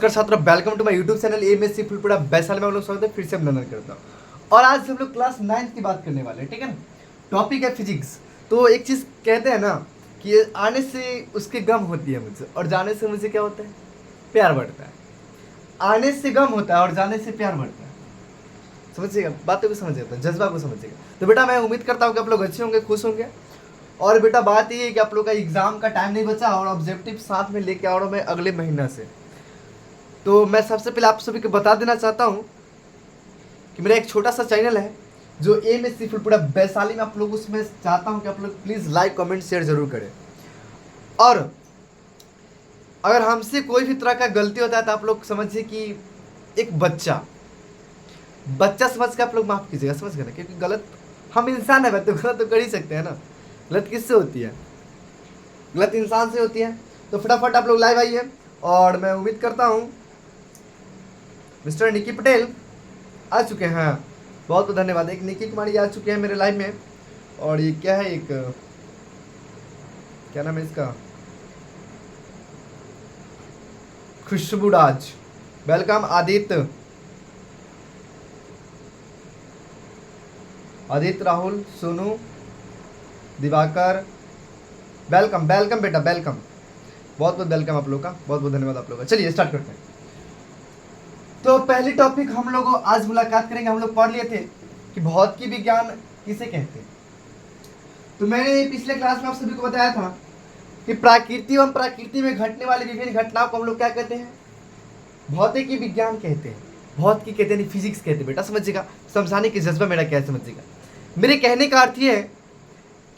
नमस्कार छात्रों, welcome to my YouTube channel MSc Phulpura Vaishali में हम लोग स्वागत है। फिर से हम लर्न करता हूँ और आज हम लोग क्लास 9 की बात करने वाले हैं। ठीक है ना, टॉपिक है फिजिक्स। तो एक चीज़ कहते हैं ना कि आने से उसकी गम होती है मुझसे और जाने से मुझे क्या होता है, प्यार बढ़ता है। आने से गम होता है और जाने से प्यार बढ़ता है। समझिएगा, बातों को समझिएगा, जज्बा को समझिएगा। तो बेटा मैं उम्मीद करता हूँ कि आप लोग अच्छे होंगे, खुश होंगे। और बेटा बात ये है कि आप लोग का एग्जाम का टाइम नहीं बचा और ऑब्जेक्टिव साथ में लेके आ रहा हूँ मैं अगले महीना से। तो मैं सबसे पहले आप सभी को बता देना चाहता हूँ कि मेरा एक छोटा सा चैनल है जो एमएससी फुलपुरा वैशाली में, आप लोग उसमें चाहता हूँ कि आप लोग प्लीज़ लाइक कमेंट शेयर जरूर करें। और अगर हमसे कोई भी तरह का गलती होता है तो आप लोग समझिए कि एक बच्चा समझ के आप लोग माफ़ कीजिएगा, समझ गए ना, क्योंकि गलत हम इंसान है, तो गलत तो कर ही सकते हैं ना। गलत किससे होती है? गलत इंसान से होती है। तो फटाफट आप लोग लाइव आइए और मैं उम्मीद करता हूँ मिस्टर निकी पटेल आ चुके हैं। बहुत बहुत धन्यवाद। एक निकी कुमारी आ चुके हैं मेरे लाइव में। और ये क्या है, एक क्या नाम है इसका, Khushburaj. Welcome Aditya, Rahul, Sonu, Diwakar, welcome welcome बेटा वेलकम। बहुत बहुत वेलकम आप लोग का, बहुत बहुत धन्यवाद आप लोग का। चलिए स्टार्ट करते हैं। तो पहली टॉपिक हम लोग आज मुलाकात करेंगे। हम लोग पढ़ लिए थे कि भौतिकी विज्ञान किसे कहते हैं। तो मैंने पिछले क्लास में आप सभी को बताया था कि प्रकृति एवं प्रकृति में घटने वाली विभिन्न घटनाओं को हम लोग क्या कहते हैं, भौतिकी विज्ञान कहते हैं। भौतिकी कहते हैं, फिजिक्स कहते हैं। बेटा समझिएगा, समझाने की जज्बा मेरा क्या है, समझिएगा। मेरे कहने का अर्थ ये है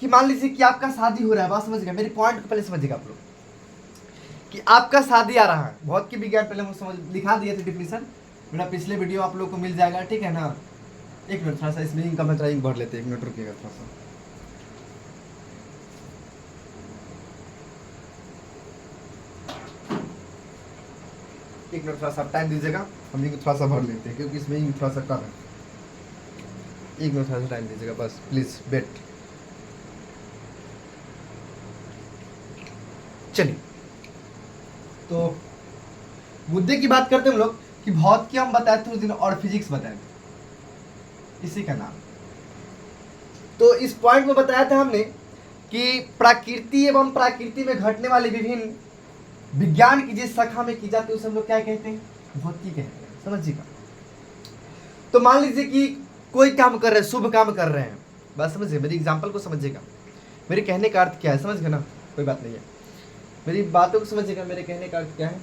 कि मान लीजिए कि आपका शादी हो रहा है, बात समझिएगा, मेरी पॉइंट को पहले समझिएगा आप लोग कि आपका शादी आ रहा है। भौतिकी विज्ञान पहले हम समझ लिखा दिए थे डिफिनेशन, मेरा पिछले वीडियो आप लोग को मिल जाएगा, ठीक है ना। एक मिनट, थोड़ा सा स्पेलिंग का मैं ट्राइंग भर लेते, एक मिनट रुकिएगा थोड़ा सा। एक मिनट, थोड़ा सा टाइम दीजिएगा, हम लोग थोड़ा सा भर लेते हैं क्योंकि इसमें थोड़ा सा कम है। एक मिनट थोड़ा सा टाइम दीजिएगा बस, प्लीज वेट। चलिए, तो मुद्दे की बात करते हैं हम लोग कि भौतिकी हम बताए थे उस दिन और फिजिक्स बताए थे, इसी का नाम। तो इस पॉइंट में बताया था हमने कि प्रकृति एवं प्रकृति में घटने वाली विभिन्न विज्ञान की जिस शाखा में की जाती है उसे हम लोग क्या कहते हैं, भौतिकी कहते हैं। समझिएगा। तो मान लीजिए कि कोई काम कर रहे हैं, शुभ काम कर रहे हैं, बस समझिए, मेरी एग्जांपल को समझिएगा, मेरे कहने का अर्थ क्या है, समझ गए ना, कोई बात नहीं है, मेरी बातों को समझिएगा, मेरे कहने का अर्थ क्या है।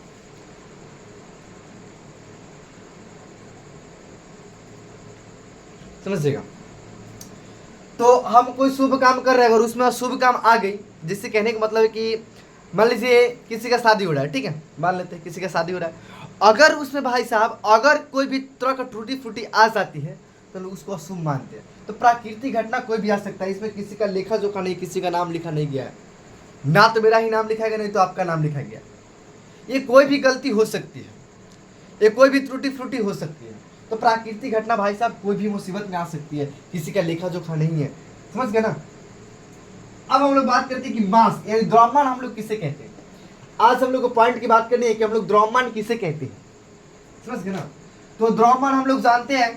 समझिएगा। तो हम कोई शुभ काम कर रहे हैं और उसमें अशुभ काम आ गई, जिससे कहने का मतलब है कि मान लीजिए किसी का शादी हो रहा है, ठीक है, मान लेते हैं किसी का शादी हो रहा है। अगर उसमें भाई साहब अगर कोई भी तरह का टूटी फूटी आ जाती है तो लोग उसको अशुभ मानते हैं। तो प्राकृतिक घटना कोई भी आ सकता है, इसमें किसी का लेखा जोखा नहीं, किसी का नाम लिखा नहीं गया है, ना तो मेरा ही नाम लिखा गया, नहीं तो आपका नाम लिखा गया। ये कोई भी गलती हो सकती है, ये कोई भी त्रुटि फ्रुटि हो सकती है। तो प्राकृतिक घटना भाई साहब कोई भी मुसीबत में आ सकती है, किसी का लेखा जोखा नहीं है। समझ गए ना। अब हम लोग बात करते हैं कि मास यानी द्रव्यमान हम लोग किसे कहते हैं। आज हम लोग को पॉइंट की बात करनी है कि हम लोग द्रव्यमान किसे कहते हैं। समझ गए ना। तो द्रव्यमान हम लोग जानते हैं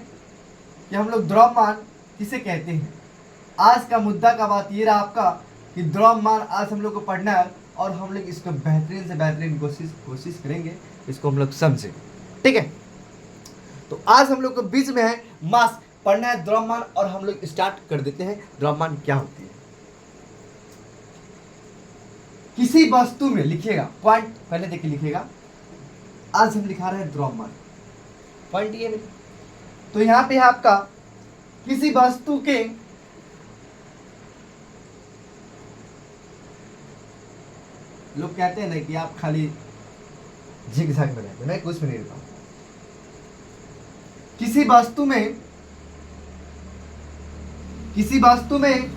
कि हम लोग द्रव्यमान किसे कहते हैं। आज का मुद्दा का बात ये रहा आपका कि द्रव्यमान आज हम लोग को पढ़ना है और हम लोग इसको बेहतरीन से बेहतरीन कोशिश करेंगे इसको हम लोग समझे, ठीक है। तो आज हम लोग को बीच में है मास पढ़ना है, द्रव्यमान, और हम लोग स्टार्ट कर देते हैं। द्रव्यमान क्या होती है। किसी वस्तु में लिखिएगा, पॉइंट पहले देखिए लिखिएगा, आज हम लिखा रहे हैं द्रव्यमान, पॉइंट ये नहीं। तो यहां पे है आपका किसी वस्तु के लोग कहते हैं ना कि आप खाली झिकझक में रहते, मैं कुछ भी नहीं रहता हूं। किसी वस्तु में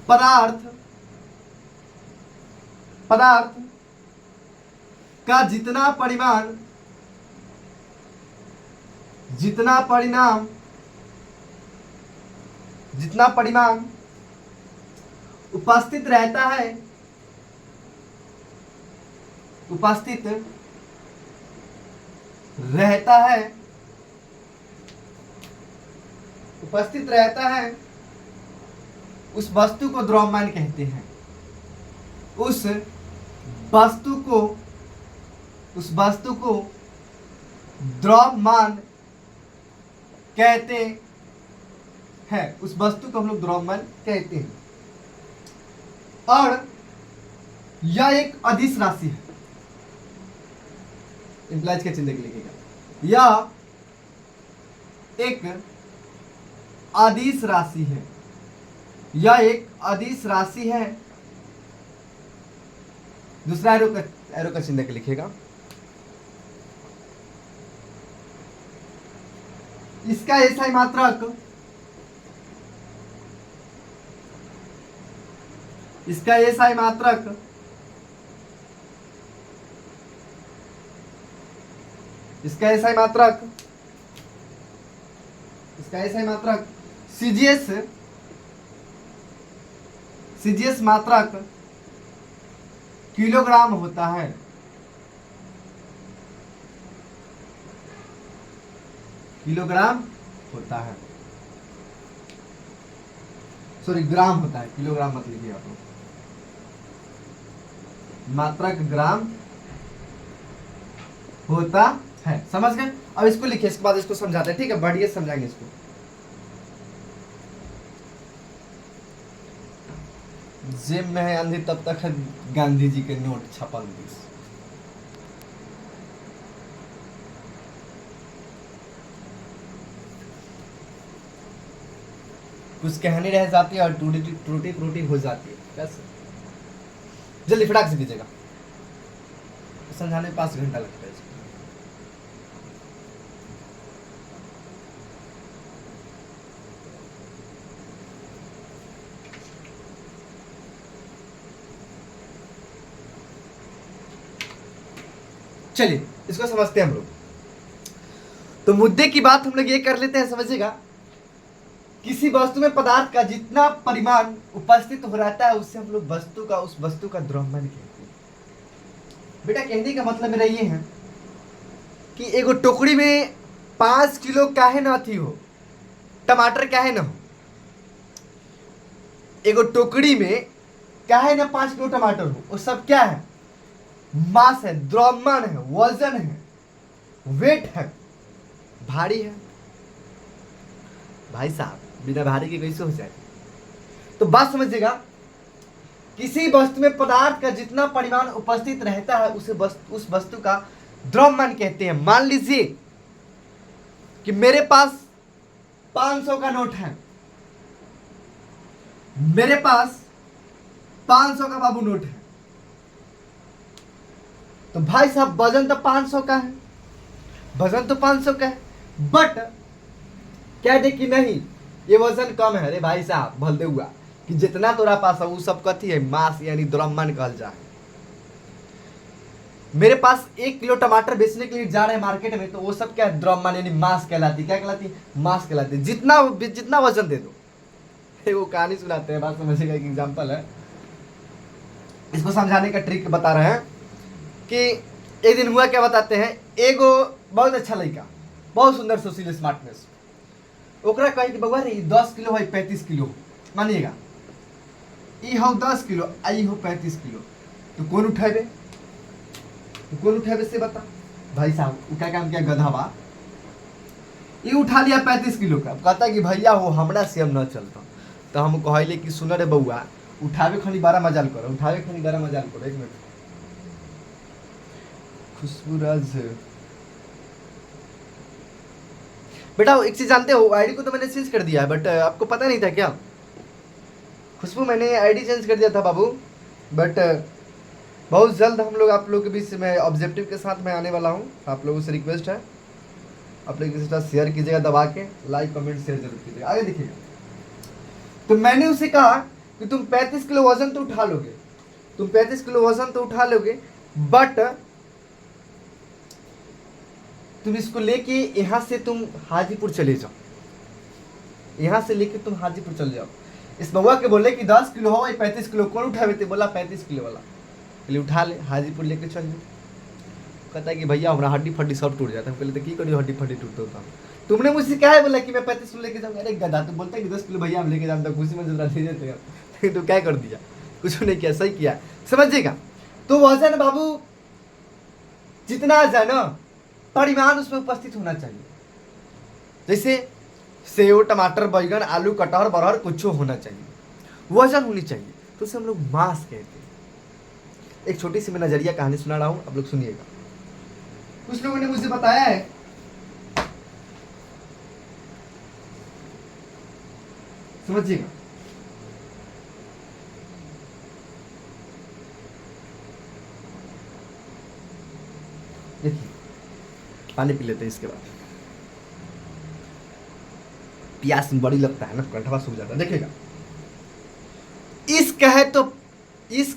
पदार्थ का जितना परिमाण उपस्थित रहता है, रहता है, उपस्थित रहता है, उस वस्तु को द्रव्यमान कहते हैं। उस वस्तु को द्रव्यमान कहते हैं। उस वस्तु को हम लोग द्रव्यमान कहते हैं। और यह एक अदिश राशि है। इम्प्लाइज के चिन्ह लिखिएगा, यह एक अदिश राशि है। यह एक अदिश राशि है। दूसरा एरो का चिन्ह के लिखिएगा। इसका एसआई मात्रक, इसका एसआई मात्रक इसका एसआई मात्रक सीजीएस मात्रक किलोग्राम होता है। किलोग्राम होता है, सॉरी ग्राम होता है, किलोग्राम मत लिखिए आप लोग। मात्रक ग्राम होता है, समझ गए। अब इसको लिखिए, इसके बाद इसको समझाते हैं, ठीक है, बढ़िया समझाएंगे इसको। जेब में है आंधी तब तक है गांधी जी के नोट छपल दिस। कुछ कहानी रह जाती है और टूटी हो जाती है। कैसे? जल्दी फटाक से कीजिएगा, समझाने में 5 घंटा लगता है। चलिए इसको समझते हैं हम लोग। तो मुद्दे की बात हम लोग ये कर लेते हैं, समझिएगा। किसी वस्तु में पदार्थ का जितना परिमाण उपस्थित हो रहता है उससे हम लोग उस वस्तु का द्रव्यमान कहते हैं। बेटा कहने का मतलब मेरा ये है कि एगो टोकरी में 5 किलो काहे ना थी हो, टमाटर काहे ना हो। एगो टोकरी में काहे ना 5 किलो टमाटर हो, वो सब क्या है? मास है, द्रव्यमान है, वजन है, वेट है, भारी है। भाई साहब बिना भारी के कैसे हो जाए? तो बात समझिएगा, किसी वस्तु में पदार्थ का जितना परिमाण उपस्थित रहता है उस वस्तु का द्रव्यमान कहते हैं। मान लीजिए कि मेरे पास 500 का नोट है, मेरे पास 500 का बाबू नोट है। तो भाई साहब वजन तो 500 का है, वजन तो 500 का है, बट क्या दे कि नहीं ये वजन कम है। अरे भाई साहब भलते हुआ कि जितना तोरा पास है वो सब कथी है? मास यानी द्रव्यमान कहल जाए। मेरे पास 1 किलो टमाटर बेचने के लिए जा रहे हैं मार्केट में, तो वो सब क्या है? द्रव्यमान यानी मास कहलाती। क्या कहलाती? मास कहलाती। जितना वजन दे दो। वो कहानी सुनाते हैं, बात समझिएगा। एक एग्जाम्पल है, इसको समझाने का ट्रिक बता रहे हैं कि एक दिन हुआ क्या बताते हैं। एगो बहुत अच्छा लड़का, बहुत सुंदर सोशल स्मार्टनेस, ओकरा कहे कि बउआ रे 10 किलो है 35 किलो, मानिएगा ई हो 10 किलो आई हो 35 किलो, तो कौन उठेबे? से बता। भाई साहब वो क्या काम किया? गधा बा, ये उठा लिया 35 किलो का। कहता कि भैया हो हमरा से हम न चलता। तो हम कहले कि सुन रे बउआ, उठावे खनी बड़ा मजाल करो, एक मिनट। खुशबूराज बेटा एक चीज जानते हो, आईडी को तो मैंने चेंज कर दिया है, बट आपको पता नहीं था क्या? खुशबू मैंने आईडी चेंज कर दिया था बाबू, बट बहुत जल्द हम लोग आप लोगों के बीच में ऑब्जेक्टिव के साथ मैं आने वाला हूँ। आप लोगों से रिक्वेस्ट है, आप लोग किसी तरह शेयर कीजिएगा, दबा के लाइक कमेंट शेयर जरूर कीजिएगा। आगे देखिएगा, तो मैंने उसे कहा कि तुम 35 किलो वजन तो उठा लोगे, बट तुम इसको लेके यहाँ से तुम हाजीपुर चले जाओ, इस बउआ के बोले कि 10 किलो हो 35 किलो कौन उठावे थे? बोला 35 किलो वाला। बोले उठा ले, हाजीपुर लेके चल जाओ। कहता है कि भैया हमारा हड्डी फड्डी सब टूट जाता है। हम कहते की करियो हड्डी फड्डी टूटता होता। तुमने मुझसे क्या है बोला कि मैं 35 किलो लेके जाऊँगा। अरे गधा, तुम बोलता है कि 10 किलो भैया हम लेके जाता, खुशी में जरा दे देते हैं। तो क्या कर दिया, कुछ नहीं किया, सही किया, समझिएगा। तो वजन बाबू जितना आ जाए ना, परिमाण उसमें उपस्थित होना चाहिए। जैसे सेव, टमाटर, बैगन, आलू, कटहर, बरहर कुछ होना चाहिए, वजन होनी चाहिए, तो उसे हम लोग मांस कहते हैं। एक छोटी सी मैं नजरिया कहानी सुना रहा हूँ, आप लोग सुनिएगा। कुछ लोगों ने मुझे बताया है, समझिएगा। देखिए, पानी पी लेते हैं, इसके बाद प्यास बड़ी लगता है ना, कंठवा सूख जाता है। देखिएगा, इश्क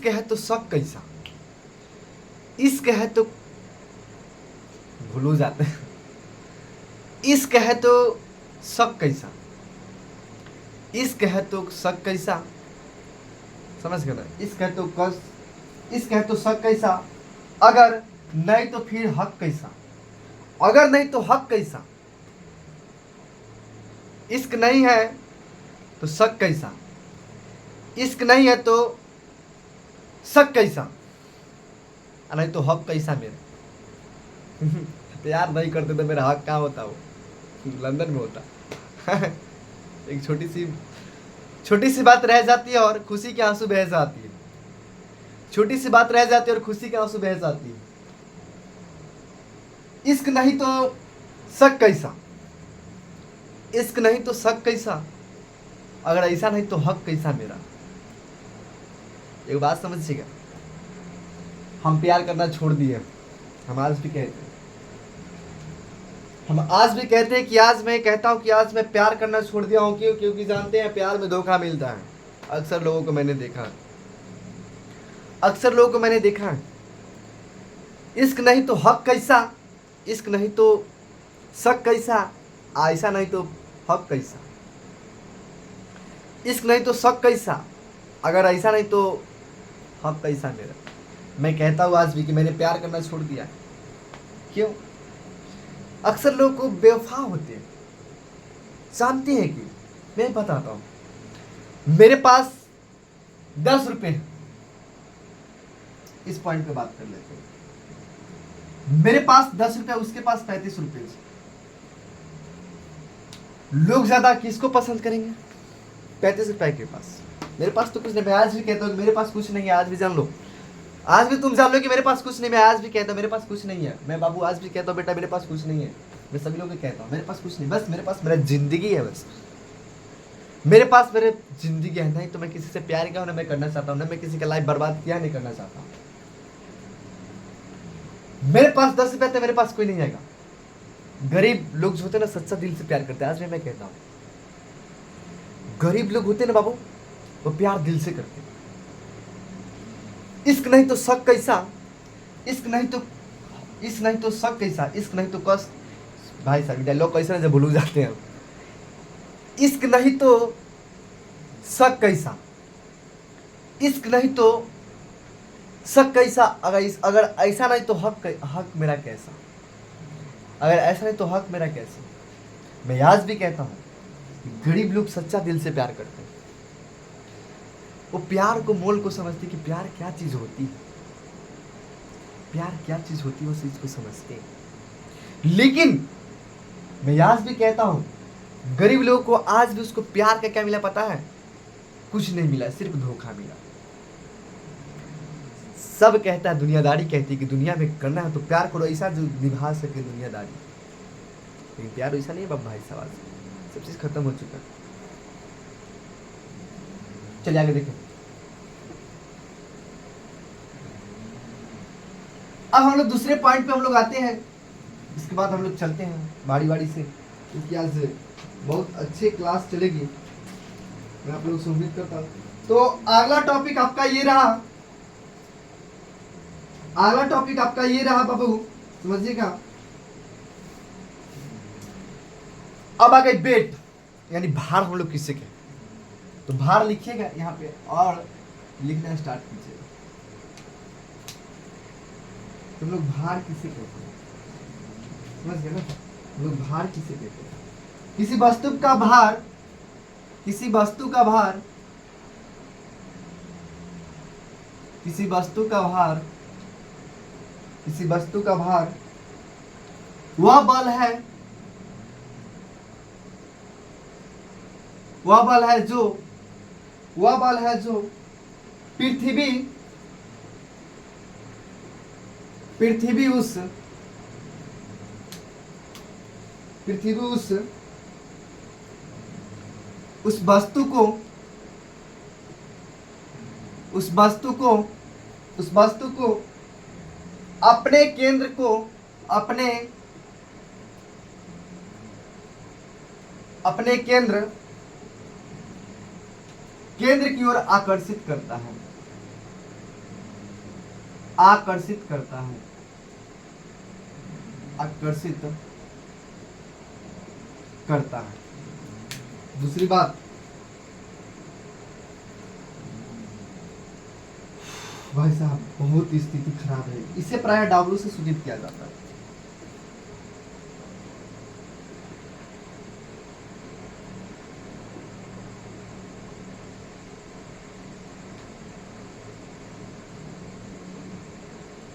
है तो शक कैसा, इश्क है तो भूल जाते हैं। इश्क है तो शक कैसा, इश्क है तो शक कैसा, समझ गए ना। इश्क है तो शक कैसा, अगर नहीं तो फिर हक कैसा, अगर नहीं तो हक कैसा। इश्क नहीं है तो शक कैसा, इश्क नहीं है तो शक कैसा, नहीं तो हक कैसा मेरा। प्यार नहीं करते तो मेरा हक कहाँ होता, वो लंदन में होता। एक छोटी सी बात रह जाती है और खुशी के आंसू बह जाती है। छोटी सी बात रह जाती है और खुशी के आंसू बह जाती है। इश्क नहीं तो शक कैसा, इश्क नहीं तो शक कैसा, अगर ऐसा नहीं तो हक कैसा मेरा। एक बात समझिएगा, हम प्यार करना छोड़ दिए। हम आज भी कहते हैं कि आज मैं कहता हूं कि आज मैं प्यार करना छोड़ दिया हूं। क्यों? क्योंकि जानते हैं प्यार में धोखा मिलता है। अक्सर लोगों को मैंने देखा है। इश्क नहीं तो हक कैसा, इश्क नहीं तो शक कैसा, ऐसा नहीं तो हक कैसा। इश्क नहीं तो शक कैसा, अगर ऐसा नहीं तो हक कैसा मेरा। मैं कहता हूँ आज भी कि मैंने प्यार करना छोड़ दिया। क्यों? अक्सर लोग को बेवफा होते हैं, जानते हैं कि मैं बताता हूँ, मेरे पास 10 रुपए हैं, इस पॉइंट पे बात कर लेते हैं। मेरे पास 10 रुपए, उसके पास 35 रुपए। लोग ज्यादा किसको पसंद करेंगे? 35 रुपए के पास। मेरे पास तो कुछ नहीं। मैं आज भी कहता हूँ कि मेरे पास कुछ नहीं है। आज भी जान लो, आज भी तुम जान लो कि मेरे पास कुछ नहीं। मैं आज भी कहता हूँ मेरे पास कुछ नहीं है। मैं बाबू आज भी कहता हूँ बेटा मेरे पास कुछ नहीं है। मैं सभी लोगों को कहता हूँ मेरे पास कुछ नहीं, बस मेरे पास मेरा जिंदगी है। बस मेरे पास मेरे जिंदगी है। नहीं तो मैं किसी से प्यार किया ना मैं करना चाहता हूँ, ना मैं किसी का लाइफ बर्बाद किया नहीं करना चाहता हूँ। मेरे पास 10 रुपए थे, मेरे पास कोई नहीं आएगा। गरीब लोग जो होते हैं ना सच्चा दिल से प्यार करते हैं। आज भी मैं कहता हूँ गरीब लोग होते हैं ना बाबू, वो प्यार दिल से करते हैं। इश्क नहीं तो शक कैसा, इश्क नहीं तो शक कैसा, इश्क नहीं तो कस। भाई साहब डायलॉग कैसे जब भूल जाते हैं। इश्क नहीं तो शक कैसा, इश्क नहीं तो शक कैसा, अगर ऐसा नहीं तो हक मेरा कैसा, अगर ऐसा नहीं तो हक मेरा कैसा। मैं आज भी कहता हूँ गरीब लोग सच्चा दिल से प्यार करते हैं। वो प्यार को मोल को समझते कि प्यार क्या चीज होती है, प्यार क्या चीज होती है, उस चीज को समझते हैं। लेकिन मैं आज भी कहता हूं गरीब लोगों को आज भी उसको प्यार का क्या मिला पता है? कुछ नहीं मिला, सिर्फ धोखा मिला। सब कहता है, दुनियादारी कहती है कि दुनिया में करना है तो प्यार करो ऐसा जो निभा सके दुनियादारी। लेकिन प्यार ऐसा नहीं है भाई साहब, सब चीज खत्म हो चुका है। चलिए आगे देखें। अब हम लोग दूसरे पॉइंट पे हम लोग आते हैं। इसके बाद हम लोग चलते हैं बारी से, क्योंकि आज बहुत अच्छे क्लास चलेगी, मैं आप लोग से उम्मीद करता हूँ। तो अगला टॉपिक आपका ये रहा बाबू, समझिएगा। अब आ गई वेट, यानी भार हम लोग किससे कहते हैं। तो भार लिखिएगा यहाँ पे और लिखना स्टार्ट कीजिएगा। तुम लोग भार किसे कहते हैं? समझ गए ना? तुम लोग भार किसे कहते हैं? किसी वस्तु का भार, किसी वस्तु का भार, किसी वस्तु का भार, किसी वस्तु का भार वह बल है, वह बल है जो, वह बल है जो पृथ्वी, पृथ्वी उस, पृथ्वी उस वस्तु को, उस वस्तु को, उस वस्तु को अपने केंद्र को, अपने अपने केंद्र की ओर आकर्षित करता है, आकर्षित करता है, आकर्षित करता है। दूसरी बात, भाई साहब बहुत स्थिति खराब है, इसे प्राय डब्ल्यू से सूचित किया जाता है।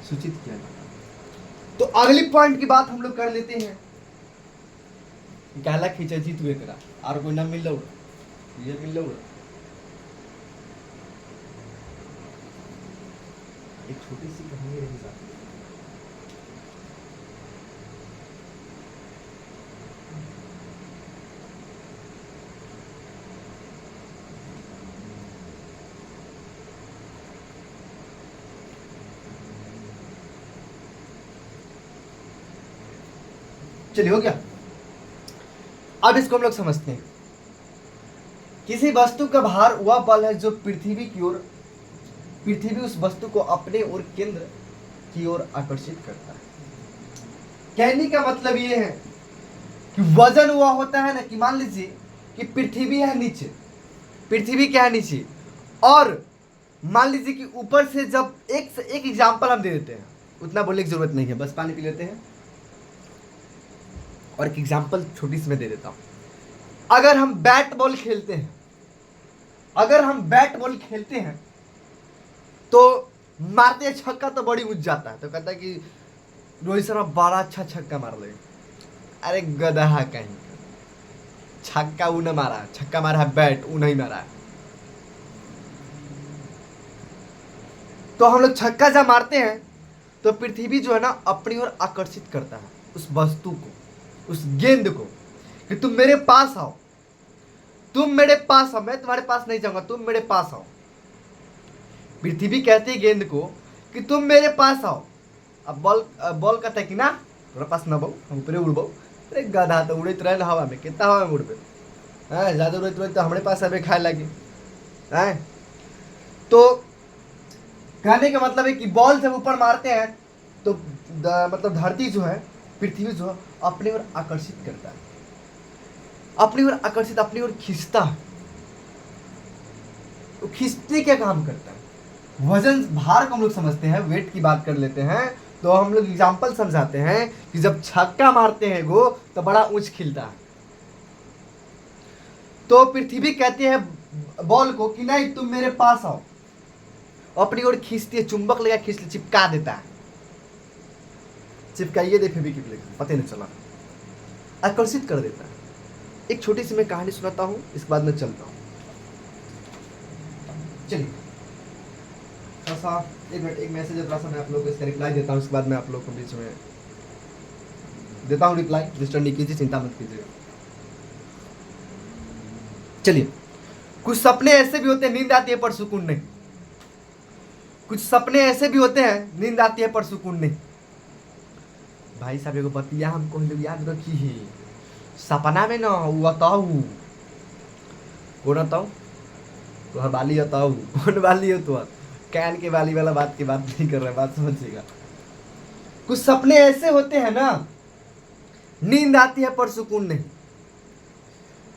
सूचित किया जाता है। तो अगली पॉइंट की बात हम लोग कर लेते हैं। कहला खींचा जीत हुए करा और कोई ना मिल लो, ये मिल लो। एक छोटी सी कहानी रही जाती है। चलिए हो गया। अब इसको हम लोग समझते हैं। किसी वस्तु का भार वह बल है जो पृथ्वी की ओर, पृथ्वी उस वस्तु को अपने और केंद्र की ओर आकर्षित करता है। कहने का मतलब ये है कि वजन हुआ होता है ना, कि मान लीजिए कि पृथ्वी है नीचे, पृथ्वी क्या है नीचे, और मान लीजिए कि ऊपर से जब एक से एक एग्जांपल हम दे देते हैं, उतना बोलने की जरूरत नहीं है, बस पानी पी लेते हैं। और एक एग्जांपल छोटी सी मैं दे देता हूं। अगर हम बैट बॉल खेलते हैं, अगर हम बैट बॉल खेलते हैं तो मारते छक्का तो बड़ी ऊंच जाता है, तो कहता है कि रोहित शर्मा बड़ा अच्छा छक्का मार ले। अरे गधा कहीं, छक्का ऊ न मारा, छक्का मारा है बैट, ऊ नहीं मारा है। तो हम लोग छक्का जब मारते हैं तो पृथ्वी जो है ना अपनी ओर आकर्षित करता है उस वस्तु को, उस गेंद को, कि तुम मेरे पास आओ, तुम मेरे पास आओ, मैं तुम्हारे पास नहीं जाऊंगा, तुम मेरे पास आओ। पृथ्वी कहती है गेंद को कि तुम मेरे पास आओ। अब बॉल कहता है कि ना तुम्हारे पास ना बहु, हम ऊपर उड़ बहु। अरे गधा तो उड़े रहे हवा में, कितना हवा में उड़ पे, ज्यादा उड़े तो हमारे पास अभी खाए लगे हैं। तो कहने का मतलब है कि बॉल जब ऊपर मारते हैं तो मतलब धरती जो है, पृथ्वी जो है अपनी ओर आकर्षित करता है, अपनी ओर आकर्षित, अपनी ओर खींचता है। तो खींचने क्या काम करता है? वजन, भार को हम लोग समझते हैं, वेट की बात कर लेते हैं तो हम लोग एग्जांपल समझाते हैं कि जब छक्का मारते हैं गो तो बड़ा ऊंच खिलता है। तो पृथ्वी कहती है बॉल को कि नहीं तुम मेरे पास आओ, अपनी ओर खींचती है, चुंबक लगा खींच, चिपका देता है, चिपकाइए दे फिर भी पता नहीं चला, आकर्षित कर देता है। एक छोटी सी मैं कहानी सुनाता हूं, इसके बाद मैं चलता हूं। चलिए थोड़ा सा एक मिनट, एक मैसेज है, थोड़ा सा मैं आप लोगों को इसका रिप्लाई देता हूँ, उसके बाद मैं आप लोगों को बीच में देता हूँ रिप्लाई। डिस्टर्ब नहीं कीजिए, चिंता मत कीजिएगा। चलिए, कुछ सपने ऐसे भी होते हैं नींद आती है पर सुकून नहीं, कुछ सपने ऐसे भी होते हैं नींद आती है पर सुकून नहीं। भाई साहब एगो बतिया हमको याद रखी है, सपना में ना वो बताऊ कौन बताऊ, तो बाली बताऊ कौन वाली हो, तो कैन के वाली वाला बात की बात नहीं कर रहा, बात समझिएगा। कुछ सपने ऐसे होते हैं ना नींद आती है पर सुकून नहीं,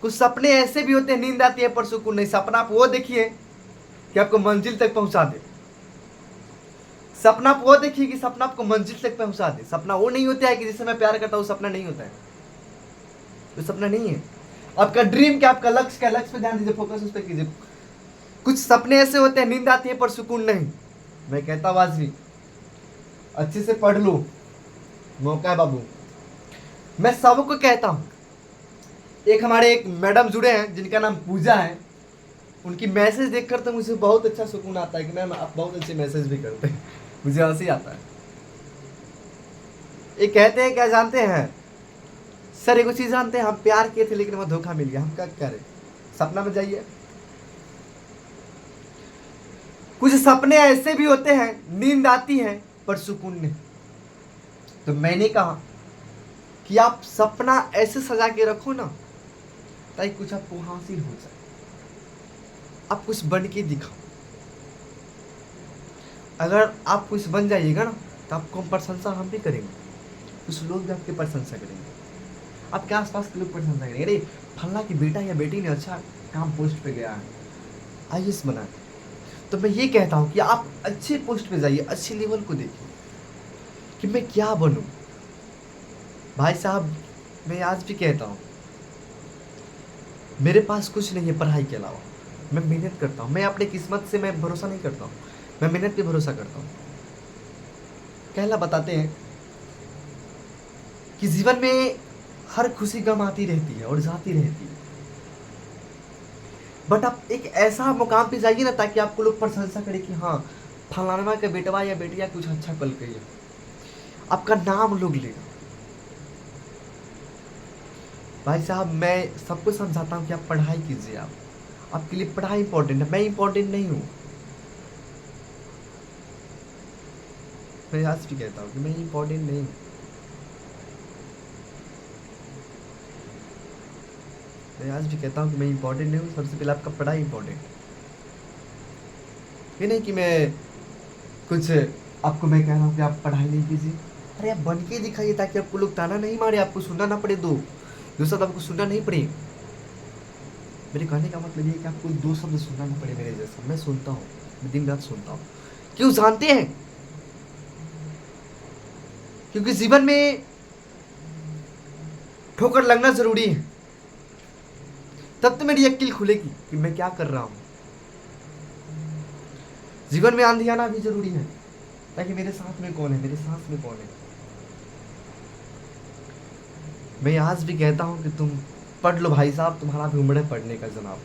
कुछ सपने ऐसे भी होते हैं नींद आती है पर सुकून नहीं। सपना आप वो देखिए कि आपको मंजिल तक पहुंचा दे, सपना आप वो देखिए कि सपना आपको मंजिल तक पहुंचा दे। सपना वो नहीं होता है कि जिससे मैं प्यार करता हूँ, सपना नहीं होता है, वो सपना नहीं है। आपका ड्रीम क्या, आपका लक्ष्य क्या, लक्ष्य पे ध्यान दीजिए, फोकस उस पर कीजिए। कुछ सपने ऐसे होते हैं नींद आती है पर सुकून नहीं। मैं कहता हूँ आज भी अच्छे से पढ़ लो, मौका है बाबू। मैं सबको कहता हूँ, एक हमारे एक मैडम जुड़े हैं जिनका नाम पूजा है, उनकी मैसेज देखकर तो मुझे बहुत अच्छा सुकून आता है कि मैम आप बहुत अच्छे मैसेज भी करते हैं, मुझे हंसी आता है। ये कहते हैं क्या जानते हैं सर, एक चीज जानते हैं, हम प्यार किए थे लेकिन हमें धोखा मिल गया, हम क्या करें। सपना में जाइए। कुछ सपने ऐसे भी होते हैं नींद आती है पर सुकून नहीं। तो मैंने कहा कि आप सपना ऐसे सजा के रखो ना ताकि कुछ आपको हासिल हो जाए, आप कुछ बन के दिखाओ। अगर आप कुछ बन जाइएगा ना तो आपको हम प्रशंसा हम भी करेंगे, कुछ लोग भी आपकी प्रशंसा करेंगे, आपके आसपास के लोग प्रशंसा करेंगे, अरे फल्ला की बेटा या बेटी ने अच्छा काम पोस्ट पे गया है, IAS बना। तो मैं ये कहता हूँ कि आप अच्छे पोस्ट पे जाइए, अच्छे लेवल को देखिए कि मैं क्या बनूं। भाई साहब मैं आज भी कहता हूँ, मेरे पास कुछ नहीं है पढ़ाई के अलावा, मैं मेहनत करता हूँ। मैं अपने किस्मत से मैं भरोसा नहीं करता हूँ, मैं मेहनत पे भरोसा करता हूँ। कहला बताते हैं कि जीवन में हर खुशी गम आती रहती है और जाती रहती है, बट आप एक ऐसा मुकाम पे जाइए ना ताकि आपको लोग प्रशंसा करें कि हाँ फलाना का बेटवा या बेटिया कुछ अच्छा कल गई है, आपका नाम लोग लेगा। भाई साहब मैं सबको समझाता हूँ कि आप पढ़ाई कीजिए, आपके लिए पढ़ाई इंपॉर्टेंट है, मैं इंपॉर्टेंट नहीं हूँ। मैं आज भी कहता हूँ कि मैं इंपॉर्टेंट नहीं हूँ। मैं आज भी कहता हूँ कि मैं इंपॉर्टेंट नहीं हूँ। सबसे पहले आपका पढ़ाई इंपॉर्टेंट है। ये नहीं कि मैं कुछ आपको मैं कह रहा हूँ कि आप पढ़ाई नहीं कीजिए, अरे आप बन के दिखाइए ताकि आपको लोग ताना नहीं मारे, आपको सुनना ना पड़े, दो शब्द आपको सुनना नहीं पड़े। मेरे कहने का मतलब ये कि आपको 2 शब्द सुनना ना पड़े मेरे जैसा। मैं सुनता हूँ, मैं दिन रात सुनता हूँ। क्यों जानते हैं? क्योंकि जीवन में ठोकर लगना जरूरी है, तब तो मेरी अक्ल खुलेगी कि मैं क्या कर रहा हूँ। जीवन में आंधी आना भी जरूरी है ताकि मेरे साथ में कौन है, मेरे सांस में कौन है। मैं आज भी कहता हूँ कि तुम पढ़ लो भाई साहब, तुम्हारा भी उम्र है पढ़ने का जनाब।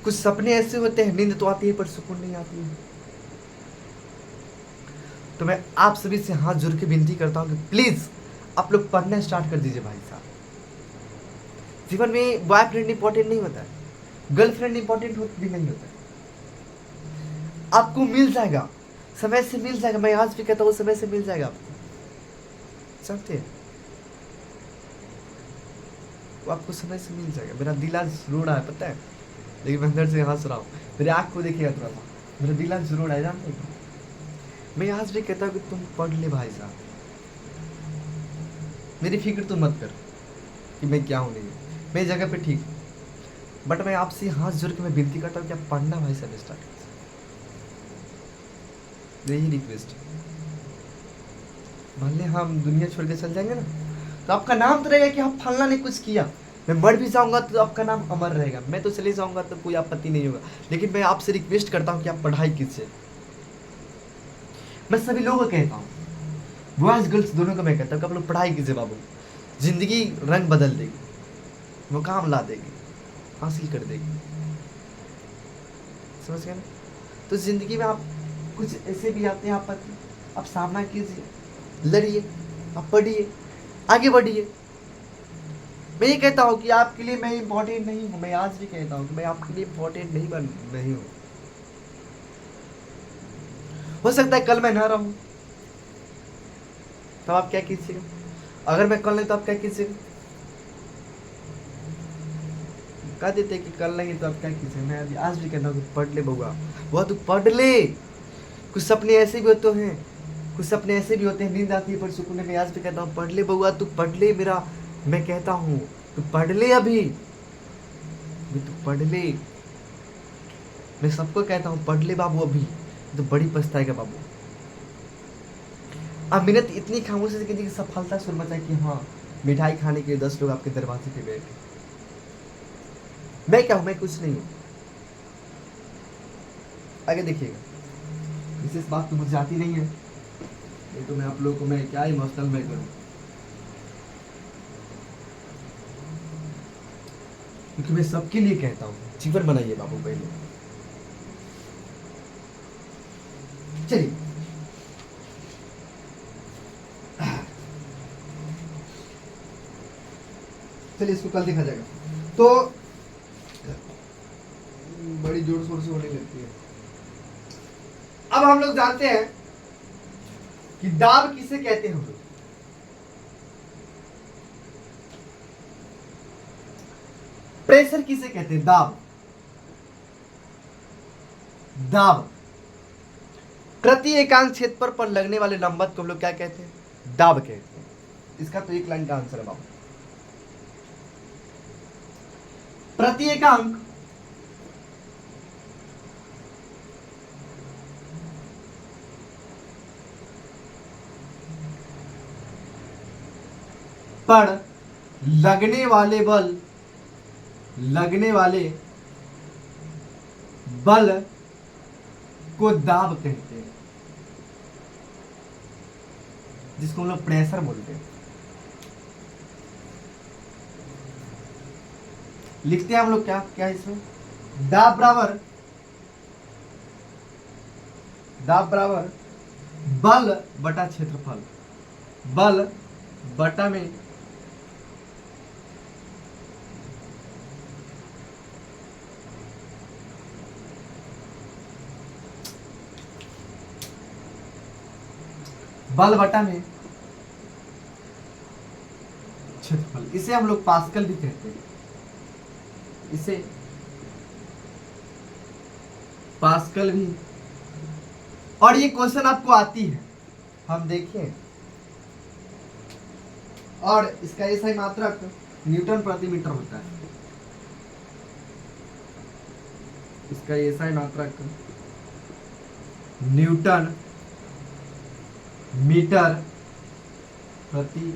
कुछ सपने ऐसे होते हैं नींद तो आती है पर सुकून नहीं आती है। तो मैं आप सभी से हाथ जोड़ के विनती करता हूँ कि प्लीज आप लोग पढ़ना स्टार्ट कर दीजिए भाई साहब। जीवन में बॉयफ्रेंड इंपॉर्टेंट नहीं होता है, गर्लफ्रेंड इंपॉर्टेंट भी नहीं होता है। आपको मिल जाएगा, समय से मिल जाएगा। मैं आज भी कहता हूँ समय से मिल जाएगा आपको, समझते हैं? वो आपको समय से मिल जाएगा। मेरा दिल आज रो रहा है पता है, लेकिन मैं अंदर से हंस रहा हूँ। मेरे आँख को देखिएगा थोड़ा सा, मेरा दिल आज रो रहा है जानते हैं। मैं आज भी कहता हूँ कि तुम पढ़ ले भाई साहब, मेरी फिक्र तुम मत कर कि मैं क्या हूँ नहीं, मैं जगह पे ठीक हूँ। बट मैं आपसे हाथ जोड़ के मैं विनती करता हूँ कि आप पढ़ना भाई साहब स्टार्ट कीजिए, यही रिक्वेस्ट। भले हम दुनिया छोड़ के चल जाएंगे ना तो आपका नाम तो रहेगा कि आप फलना ने कुछ किया। मैं मर भी जाऊंगा तो आपका नाम अमर रहेगा, मैं तो चले जाऊंगा तो कोई आपत्ति नहीं होगा। लेकिन मैं आपसे रिक्वेस्ट करता हूँ कि आप पढ़ाई कीजिए। मैं सभी लोगों को कहता हूँ, बॉयज गर्ल्स दोनों को मैं कहता हूँ कि आप लोग पढ़ाई कीजिए बाबू। जिंदगी रंग बदल देगी, मुकाम ला देगी, हासिल कर देगी, समझ गए ना? तो जिंदगी में आप कुछ ऐसे भी आते हैं आपत्ति, आप सामना कीजिए, लड़िए, आप पढ़िए, आगे बढ़िए। मैं ये कहता हूँ कि आपके लिए मैं इंपॉर्टेंट नहीं हूँ। मैं आज भी कहता हूँ कि मैं आपके लिए इंपॉर्टेंट नहीं हूँ। हो सकता है कल मैं ना रहूं, तो आप क्या कीजिएगा? अगर मैं कल नहीं तो आप क्या कीजिएगा? कह देते कि कल नहीं तो आप क्या कीजिएगा? मैं अभी आज भी कहता हूँ पढ़ ले बउआ, वो तू पढ़ ले। कुछ सपने ऐसे भी होते हैं, कुछ सपने ऐसे भी होते हैं नींद आती है पर सुकून है। मैं आज भी कहता हूँ पढ़ ले बउआ, तू पढ़ ले मेरा, मैं कहता हूँ तू पढ़ ले, अभी तू पढ़ ले। मैं सबको कहता हूँ पढ़ ले बाबू, अभी तो बड़ी पछताएगा बाबू। अब मिन्नत इतनी खामोशी से कीजिए कि सफलता सुर मचाए कि हाँ मिठाई खाने के लिए 10 लोग आपके दरवाजे पे बैठे। मैं क्या हूं, मैं कुछ नहीं हूं। आगे देखिएगा, विशेष बात तो मुझे आती नहीं है, नहीं तो मैं आप लोगों को मैं क्या इमोशनल में करूं, क्योंकि मैं सबके लिए कहता हूं जीवन बनाइए बाबू पहले। चलिए चलिए इसको कल देखा जाएगा। तो बड़ी जोर शोर से होने लगती है। अब हम लोग जानते हैं कि दाब किसे कहते हैं हम लोग। प्रेशर किसे कहते हैं? दाब। दाब प्रति एकांक क्षेत्रफल पर लगने वाले लंबवत को हम लोग क्या कहते हैं? दाब कहते हैं। इसका तो एक लाइन का आंसर है बाबू। प्रति एकांक पर लगने वाले बल को दाब कहते हैं, जिसको हम लोग प्रेशर बोलते हैं। लिखते हैं हम लोग क्या क्या इसमें? दाब बराबर बल बटा क्षेत्रफल। बल बटा में बल बटा में क्षेत्रफल। इसे हम लोग पास्कल भी कहते हैं, इसे पास्कल भी। और ये क्वेश्चन आपको आती है, हम देखें, और इसका ऐसा मात्रक न्यूटन प्रति मीटर होता है। इसका ऐसा मात्रक न्यूटन मीटर प्रति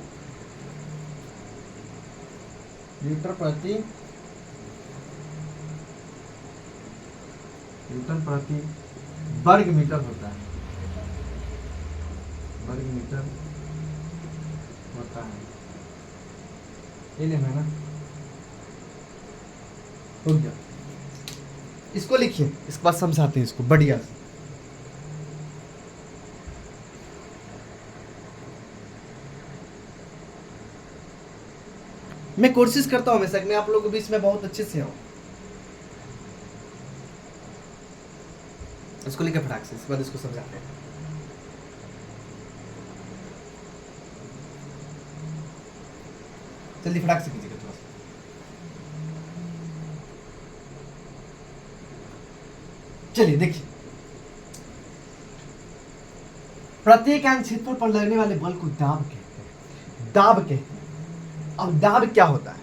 वर्ग मीटर होता है। वर्ग मीटर होता है, ये नहीं है ना? हो गया। इसको लिखिए, इसके बाद समझाते हैं इसको बढ़िया से। मैं कोशिश करता हूं हमेशा मैं आप लोगों के बीच में बहुत अच्छे से आऊं। इसको लिखे फटाक से, इसके बाद इसको समझाते हैं। जल्दी फटाक से कीजिएगा थोड़ा सा। चलिए देखिए, प्रत्येक एकांक क्षेत्रफल पर लगने वाले बल को दाब कहते हैं। दाब कहते हैं। अब दाब क्या होता है?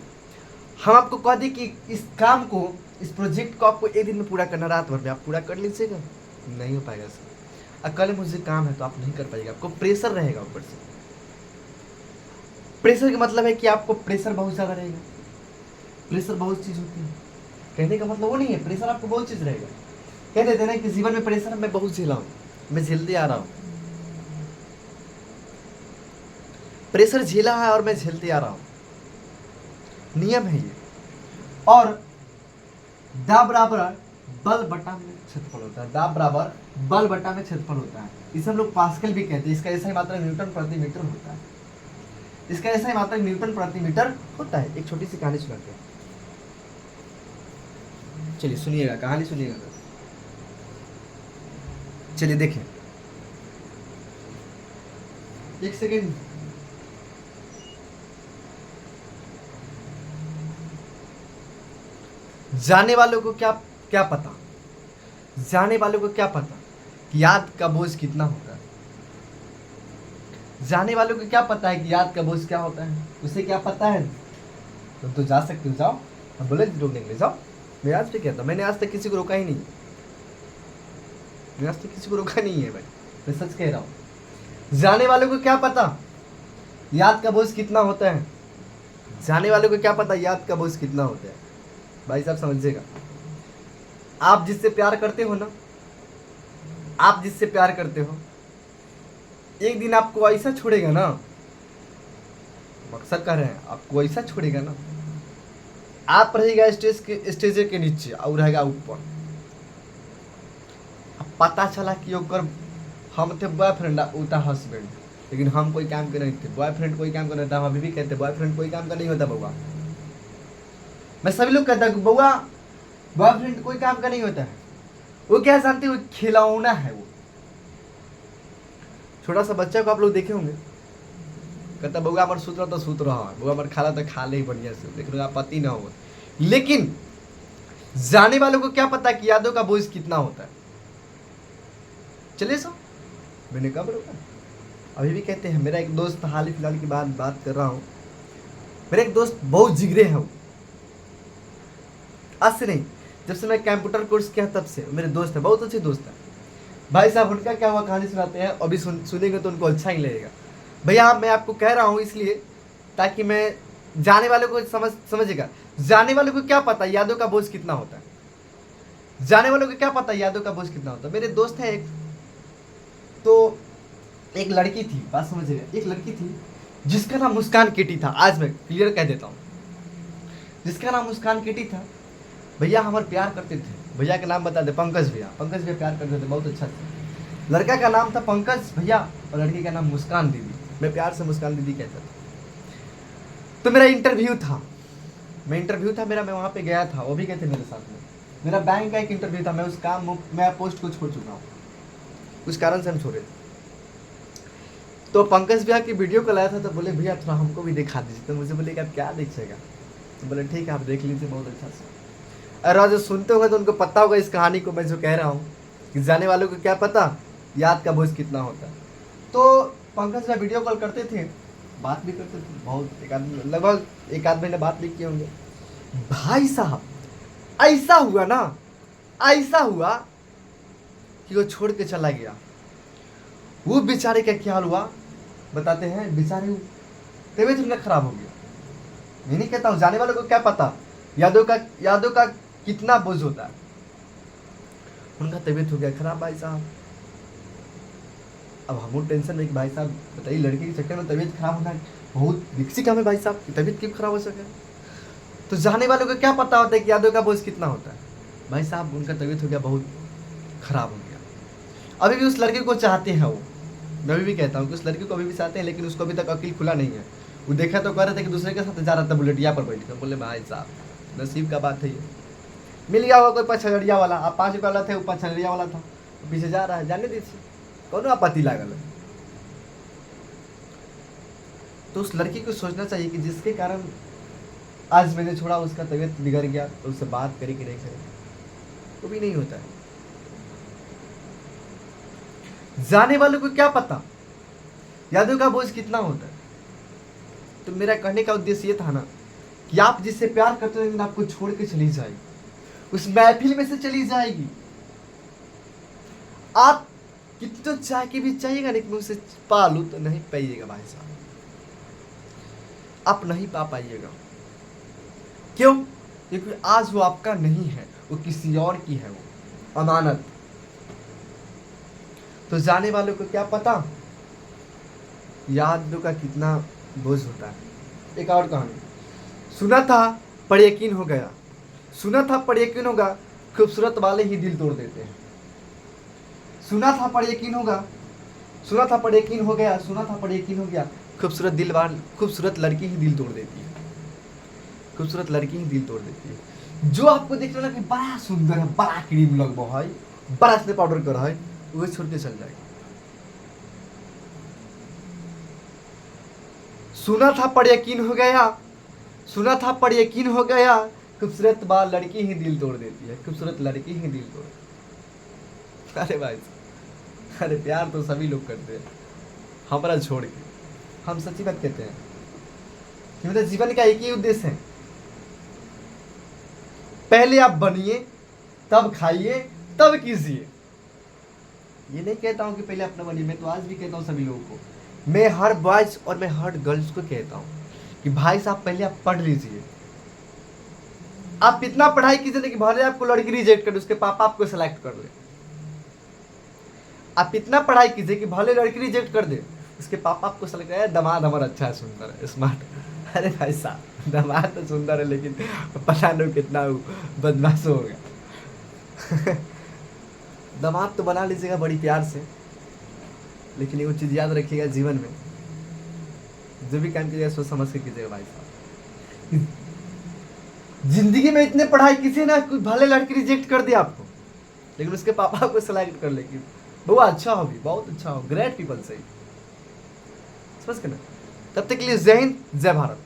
हम आपको कह दें कि इस काम को, इस प्रोजेक्ट को आपको एक दिन में पूरा करना, रात भर में आप पूरा कर लीजिएगा, नहीं हो पाएगा सर। कल मुझे काम है तो आप नहीं कर पाएगा, आपको प्रेशर रहेगा ऊपर से। प्रेशर का मतलब है कि आपको प्रेशर बहुत ज़्यादा रहेगा। प्रेशर बहुत चीज़ होती है, कहने का मतलब वो नहीं है, प्रेशर आपको बहुत चीज़ रहेगा। कह देते ना कि जीवन में प्रेशर मैं बहुत झेला हूँ, मैं झेलते आ रहा हूँ। प्रेशर झेला है और मैं झेलते आ रहा हूँ, नियम है ये। और दाब बराबर बल बटा में क्षेत्रफल होता है। दाब बराबर बल बटा में क्षेत्रफल होता है। इसे हम लोग पास्कल भी कहते हैं। इसका ऐसा ही मात्रक न्यूटन प्रति मीटर होता है। इसका ऐसा ही मात्रक न्यूटन प्रति मीटर होता है। एक छोटी सी कहानी सुनाते हैं, चलिए सुनिएगा, कहानी सुनिएगा। चलिए देखें, एक सेकेंड। जाने वालों को क्या क्या पता, जाने वालों को क्या पता कि याद का बोझ कितना होता है। जाने वालों को क्या पता है कि याद का बोझ क्या होता है? उसे क्या पता है? तुम तो जा सकते हो, जाओ। हम बोले रोकने के लिए जाओ। मैं आज भी कहता हूँ, मैंने आज तक किसी को रोका ही नहीं। मैंने आज तक किसी को रोका नहीं है भाई, मैं सच कह रहा हूँ। जाने वालों को क्या पता याद का बोझ कितना होता है, जाने वालों को क्या पता याद का बोझ कितना होता है। भाई साहब समझिएगा, आप जिससे प्यार करते हो ना, आप जिससे प्यार करते हो, एक दिन आपको ऐसा छोड़ेगा ना, मकसद कर रहे हैं, आपको ऐसा छोड़ेगा ना, आप रहेगा स्टेज के नीचे और रहेगा ऊपर। अब पता चला कि ओकर हम थे बॉयफ्रेंड, वो था हस्बैंड, लेकिन हम कोई काम के नहीं थे। बॉयफ्रेंड कोई काम का नहीं था, हम अभी भी कहते बॉयफ्रेंड कोई काम का नहीं होता बउआ। मैं सभी लोग कहता हूँ बउआ बॉयफ्रेंड कोई काम का नहीं होता है। वो क्या जानते हो, खिलौना है वो। छोटा सा बच्चा को आप लोग देखे होंगे, कहता बउआ हमारे सूत रहा तो सूत रहा, बउआ हमारे खाला तो खा ले ही बढ़िया से, लेकिन आपत्ति ना हो। लेकिन जाने वालों को क्या पता कि यादों का बोझ कितना होता है। चलिए सो, मैंने कब रोका, अभी भी कहते हैं। मेरा एक दोस्त, हाल ही फिलहाल की बात कर रहा हूँ, मेरा एक दोस्त बहुत जिगरे है वो, आज से नहीं, जब से मैं कंप्यूटर कोर्स किया तब से मेरे दोस्त है, बहुत अच्छे दोस्त है भाई साहब। उनका क्या हुआ कहानी सुनाते हैं, अभी सुनेंगे तो उनको अच्छा ही लगेगा। भैया मैं आपको कह रहा हूँ इसलिए ताकि मैं जाने वालों को समझेगा। जाने वालों को क्या पता यादों का बोझ कितना होता है, जाने वालों को क्या पता यादों का बोझ कितना होता है। मेरे दोस्त है एक, तो एक लड़की थी, बात समझिएगा, एक लड़की थी जिसका नाम मुस्कान केटी था। आज मैं क्लियर कह देता हूँ, जिसका नाम मुस्कान केटी था। भैया हमारे प्यार करते थे, भैया का नाम बता दे, पंकज भैया। पंकज भैया प्यार करते थे बहुत अच्छा था। लड़का का नाम था पंकज भैया और लड़की का नाम मुस्कान दीदी। मैं प्यार से मुस्कान दीदी कहता था। तो मेरा इंटरव्यू था, मैं वहाँ पे गया था, वो भी गए थे मेरे साथ में। मेरा बैंक का एक इंटरव्यू था, मैं उस काम, मैं पोस्ट को छोड़ चुका हूँ, उस कारण से हम छोड़े। तो पंकज भैया की वीडियो कॉल आया था, तो बोले भैया थोड़ा हमको भी दिखा दीजिए। तो मुझे बोले कि आप क्या देखिएगा, तो बोले ठीक है आप देख लीजिए बहुत अच्छा से। और जो सुनते होंगे तो उनको पता होगा इस कहानी को, मैं जो कह रहा हूँ कि जाने वालों को क्या पता याद का बोझ कितना होता है। तो पंकज भैया वीडियो कॉल करते थे, बात भी करते थे बहुत, लगभग एक आध महीने बात भी किए होंगे। भाई साहब ऐसा हुआ ना, ऐसा हुआ कि वो छोड़ के चला गया। वो बेचारे का क्या हुआ बताते हैं, बेचारे तबीयत उनका खराब हो गया। मैं नहीं कहता हूँ, जाने वालों को क्या पता यादों का कितना बोझ होता है। उनका तबीयत हो गया खराब भाई साहब। अब हम टेंशन में कि भाई साहब बताइए, लड़के के चक्कर में तबीयत खराब होना बहुत रिक्सी काम है भाई साहब, की तबीयत क्यों खराब हो सके। तो जाने वालों को क्या पता होता है कि यादों का बोझ कितना होता है। भाई साहब उनका तबीयत हो गया बहुत खराब हो गया। अभी भी उस लड़के को चाहते हैं वो, मैं अभी भी कहता हूँ कि उस लड़के को अभी भी चाहते हैं, लेकिन उसको अभी तक अकील खुला नहीं है। वो देखा तो कह रहे थे कि दूसरे के साथ जा रहा था बुलेटिया पर बैठ कर। बोले भाई साहब नसीब का बात है, ये मिल गया होगा कोई पछड़िया वाला। आप 5 रुपये वाला थे, वो पछड़िया वाला था, पीछे जा रहा है, जाने दीजिए, कौन आपत्ति लागल है। तो उस लड़की को सोचना चाहिए कि जिसके कारण आज मैंने छोड़ा, उसका तबीयत बिगड़ गया, तो उससे बात करी कि नहीं करी, वो भी नहीं होता है। जाने वालों को क्या पता यादों का बोझ कितना होता है। तो मेरा कहने का उद्देश्य ये था ना कि आप जिससे प्यार करते हो, लेकिन आपको छोड़ के चली जाएगी, उस महफिल में से चली जाएगी। आप कितने तो चाह के भी चाहिएगा, लेकिन उसे पालू तो नहीं पाइएगा भाई साहब, आप नहीं पा पाइएगा। क्यों? क्योंकि आज वो आपका नहीं है, वो किसी और की है, वो अमानत। तो जाने वालों को क्या पता यादों का कितना बोझ होता है। एक और कहानी सुना था पर यकीन हो गया, सुना था पर यकीन होगा, खूबसूरत वाले ही दिल तोड़ देते हैं। सुना था पर यकीन होगा, सुना था पर यकीन हो गया, सुना था पर यकीन हो गया, खूबसूरत लड़की ही दिल तोड़ देती है, खूबसूरत लड़की ही दिल तोड़ देती है। जो आपको देख रहा है कि बड़ा सुंदर है, बड़ा क्रीम लगभग है, बड़ा स्प्रे पाउडर कर है, वो छोड़ के चल जाएगा। सुना था पर यकीन हो गया, सुना था पर यकीन हो गया, खूबसूरत बाल लड़की ही दिल तोड़ देती है, खूबसूरत लड़की ही दिल तोड़ देती है। अरे भाई, अरे प्यार तो सभी लोग करते हैं, हमारा छोड़ के। हम सच्ची बात कहते हैं कि मतलब जीवन का एक ही उद्देश्य है, पहले आप बनिए, तब खाइए, तब कीजिए। ये नहीं कहता हूँ कि पहले अपना बनिए, मैं तो आज भी कहता हूँ सभी लोगों को, मैं हर बॉयज और मैं हर गर्ल्स को कहता हूँ कि भाई साहब पहले आप पढ़ लीजिए। आप इतना पढ़ाई कीजिए ना कि भले आपको लड़की रिजेक्ट कर, उसके पापा आपको सेलेक्ट कर ले। आप इतना पढ़ाई कीजिए कि भले लड़की रिजेक्ट कर दे, उसके पापा आपको सेलेक्ट करे, दामाद हमारा अच्छा है, सुंदर है, स्मार्ट। अरे भाई साहब दामाद तो सुंदर है लेकिन पता नहीं कितना बदमाश होगा। दामाद तो बना लीजिएगा बड़ी प्यार से, लेकिन ये चीज़ याद रखिएगा जीवन में जो भी काम कीजिएगा सोच समझ के कीजिएगा भाई साहब। जिंदगी में इतने पढ़ाई कीजिए ना, भले लड़की रिजेक्ट कर दे आपको, लेकिन उसके पापा को सेलेक्ट कर ले कि वो अच्छा हो, भी बहुत अच्छा हो, ग्रेट पीपल से, समझ के ना। तब तक के लिए जय हिंद, जय भारत।